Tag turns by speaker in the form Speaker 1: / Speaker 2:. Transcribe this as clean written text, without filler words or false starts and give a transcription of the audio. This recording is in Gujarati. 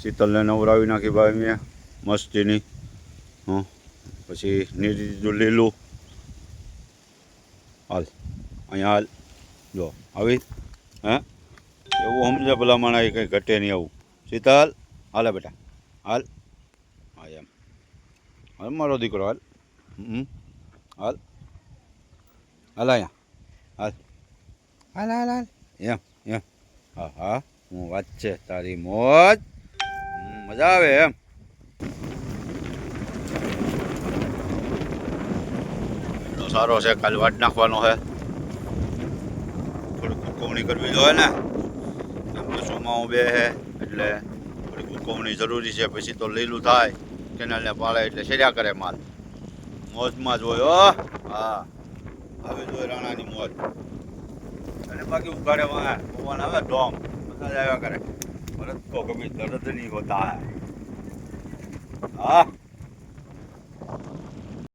Speaker 1: શીતલને નવરાવી નાખી ભાઈ મેં મસ્તીની. હં પછી નીરી દીધું લીલું. હાલ અહીંયા હાલ જો આવી હે એવું સમજે ભલા માણા એ કંઈ ઘટે નહીં આવું. શીતલ હાલે બેટા હાલ. હા એમ હાલ મારો દીકરો હાલ. હાલ હાલ અહીંયા હાલ હાલ હાલ હાલ એમ એમ. હા હા હું વાત છે તારી મોજ. મજા આવે એમ. એટલો સારો છે કાલે વાટ નાખવાનો છે. થોડીક ઉકવણી કરવી જોઈએ ને એમ તો ચોમાવું બે છે એટલે થોડીક ઉકવણી જરૂરી છે. પછી તો લીલું થાય કેનાલને પાળે એટલે શેર્યા કરે માલ. મોજમાં જ હોય હો. હા આવી જોઈએ રાણાની મોજ. અને બાકી ઉઘાડે પવન આવે ડોમ બધા જ આવ્યા કરે. ભરત તો કભી દર્દ નહીં હોતા હૈ. હા